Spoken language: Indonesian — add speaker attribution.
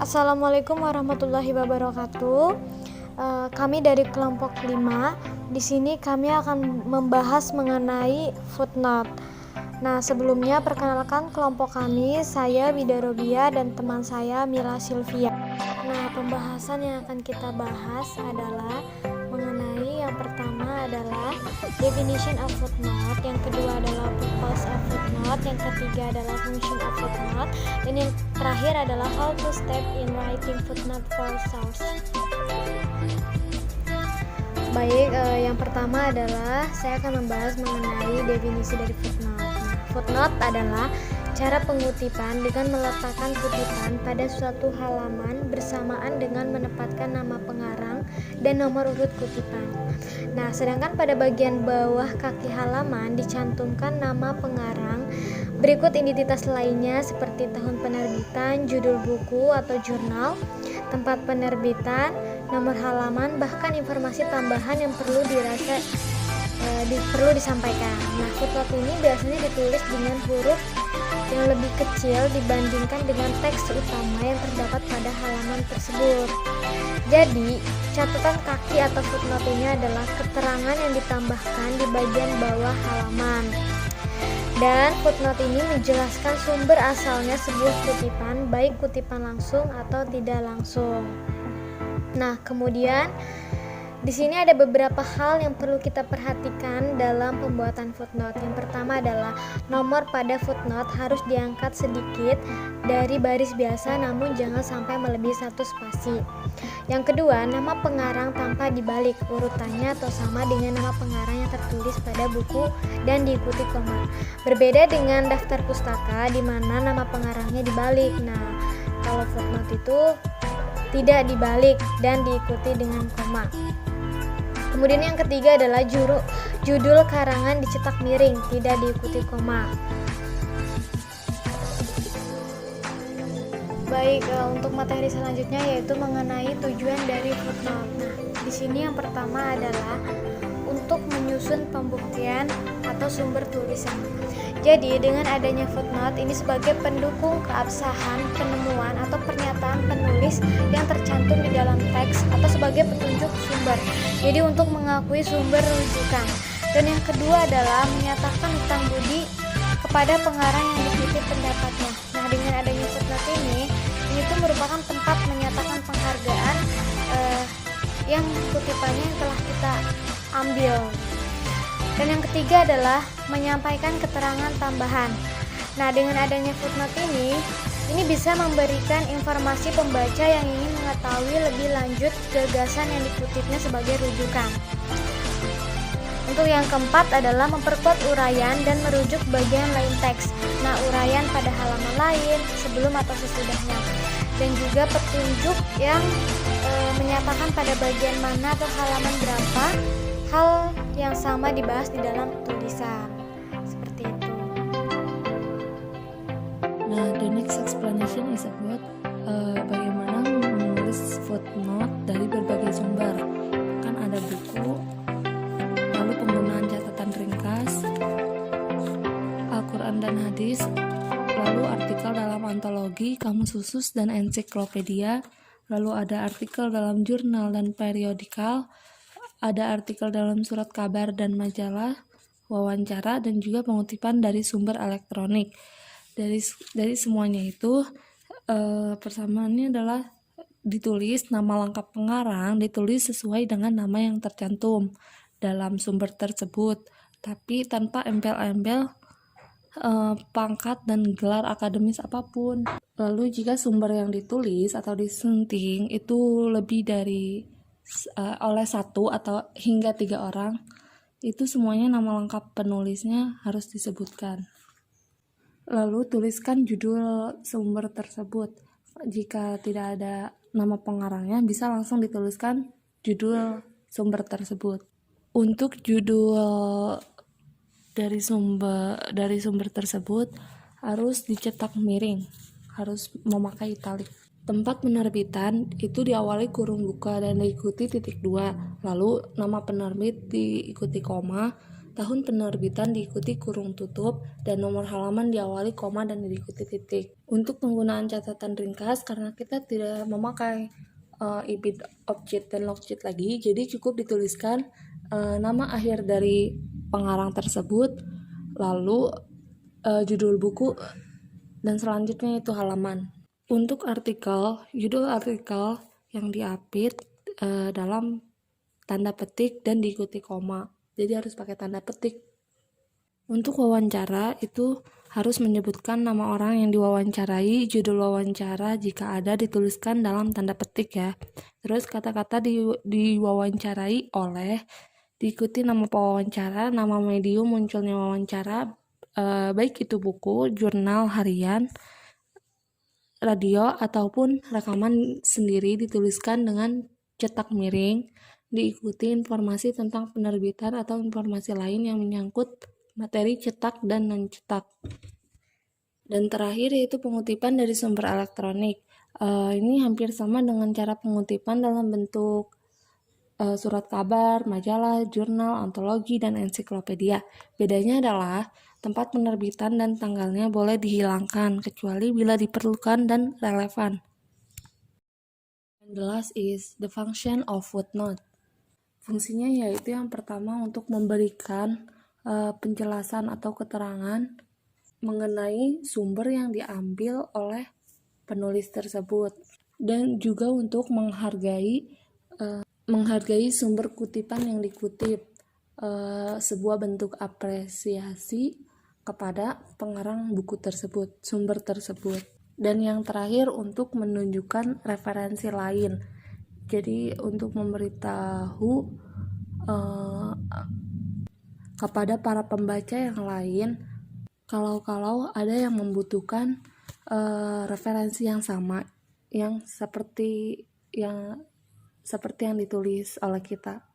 Speaker 1: Assalamualaikum warahmatullahi wabarakatuh. Kami dari kelompok 5. Di sini kami akan membahas mengenai footnote. Nah, sebelumnya perkenalkan kelompok kami, saya Wida Robia dan teman saya Mila Silvia. Nah, pembahasan yang akan kita bahas adalah mengenai yang pertama adalah definition of footnote, yang kedua adalah purpose of footnote, yang ketiga adalah function of footnote, dan yang terakhir adalah how to step in writing footnote for source. Baik, yang pertama adalah saya akan membahas mengenai definisi dari footnote. Footnote adalah cara pengutipan dengan meletakkan kutipan pada suatu halaman bersamaan dengan menempatkan nama pengarang dan nomor urut kutipan. Nah, sedangkan pada bagian bawah kaki halaman dicantumkan nama pengarang, berikut identitas lainnya seperti tahun penerbitan, judul buku atau jurnal, tempat penerbitan, nomor halaman, bahkan informasi tambahan yang perlu disampaikan. Nah, footnote ini biasanya ditulis dengan huruf yang lebih kecil dibandingkan dengan teks utama yang terdapat pada halaman tersebut. Jadi, catatan kaki atau footnote ini adalah keterangan yang ditambahkan di bagian bawah halaman. Dan footnote ini menjelaskan sumber asalnya sebuah kutipan, baik kutipan langsung atau tidak langsung. Nah, kemudian di sini ada beberapa hal yang perlu kita perhatikan dalam pembuatan footnote. Yang pertama adalah nomor pada footnote harus diangkat sedikit dari baris biasa, namun jangan sampai melebihi 1 spasi. Yang kedua, nama pengarang tanpa dibalik urutannya atau sama dengan nama pengarang yang tertulis pada buku dan diikuti koma. Berbeda dengan daftar pustaka di mana nama pengarangnya dibalik. Nah, kalau footnote itu tidak dibalik dan diikuti dengan koma. Kemudian yang ketiga adalah judul karangan dicetak miring, tidak diikuti koma. Baik, untuk materi selanjutnya yaitu mengenai tujuan dari footnote. Nah, di sini yang pertama adalah untuk menyusun pembuktian atau sumber tulisan. Jadi, dengan adanya footnote ini sebagai pendukung keabsahan penemuan atau pernyataan penulis yang tercantum di dalam teks atau sebagai petunjuk sumber. Jadi, untuk mengakui sumber rujukan. Dan yang kedua adalah menyatakan hutang budi kepada pengarang yang dikutip pendapatnya. Nah, dengan adanya footnote ini tuh merupakan tempat menyatakan penghargaan yang kutipannya yang telah kita ambil. Dan yang ketiga adalah menyampaikan keterangan tambahan. Nah, dengan adanya footnote ini bisa memberikan informasi pembaca yang ingin mengetahui lebih lanjut gagasan yang dikutipnya sebagai rujukan. Untuk yang keempat adalah memperkuat uraian dan merujuk bagian lain teks. Nah, uraian pada halaman lain, sebelum atau sesudahnya. Dan juga petunjuk yang menyatakan pada bagian mana atau halaman berapa hal yang sama dibahas di dalam tulisan. Seperti itu.
Speaker 2: Nah, the next explanation is about bagaimana menulis footnote dari berbagai sumber. Kan ada buku, lalu penggunaan catatan ringkas, Al-Quran dan hadis, lalu artikel dalam antologi, kamus khusus dan ensiklopedia, lalu ada artikel dalam jurnal dan periodikal, ada artikel dalam surat kabar dan majalah, wawancara, dan juga pengutipan dari sumber elektronik. Dari semuanya itu, persamaannya adalah ditulis nama lengkap pengarang, ditulis sesuai dengan nama yang tercantum dalam sumber tersebut, tapi tanpa embel-embel pangkat dan gelar akademis apapun. Lalu jika sumber yang ditulis atau disunting itu lebih dari oleh 1 atau hingga 3 orang, itu semuanya nama lengkap penulisnya harus disebutkan. Lalu tuliskan judul sumber tersebut. Jika tidak ada nama pengarangnya, bisa langsung dituliskan judul sumber tersebut. Untuk judul dari sumber tersebut harus dicetak miring, harus memakai italik. Tempat penerbitan itu diawali kurung buka dan diikuti titik 2, lalu nama penerbit diikuti koma, Tahun penerbitan diikuti kurung tutup, dan nomor halaman diawali koma dan diikuti titik. Untuk penggunaan catatan ringkas, karena kita tidak memakai ibid, objek, dan logjit lagi, jadi cukup dituliskan nama akhir dari pengarang tersebut, lalu judul buku, dan selanjutnya itu halaman. Untuk artikel, judul artikel yang diapit dalam tanda petik dan diikuti koma. Jadi harus pakai tanda petik. Untuk wawancara itu harus menyebutkan nama orang yang diwawancarai, judul wawancara jika ada dituliskan dalam tanda petik ya. Terus kata-kata diwawancarai oleh, diikuti nama pewawancara, nama medium munculnya wawancara, baik itu buku, jurnal harian, radio, ataupun rekaman sendiri dituliskan dengan cetak miring, diikuti informasi tentang penerbitan atau informasi lain yang menyangkut materi cetak dan non-cetak. Dan terakhir yaitu pengutipan dari sumber elektronik. Ini hampir sama dengan cara pengutipan dalam bentuk surat kabar, majalah, jurnal, antologi, dan ensiklopedia. Bedanya adalah tempat penerbitan dan tanggalnya boleh dihilangkan kecuali bila diperlukan dan relevan. And the last is the function of footnote. Fungsinya yaitu yang pertama untuk memberikan penjelasan atau keterangan mengenai sumber yang diambil oleh penulis tersebut, dan juga untuk menghargai sumber kutipan yang dikutip, sebuah bentuk apresiasi kepada pengarang buku tersebut, sumber tersebut. Dan yang terakhir untuk menunjukkan referensi lain. Jadi untuk memberitahu kepada para pembaca yang lain kalau ada yang membutuhkan referensi yang sama, yang seperti yang ditulis oleh kita.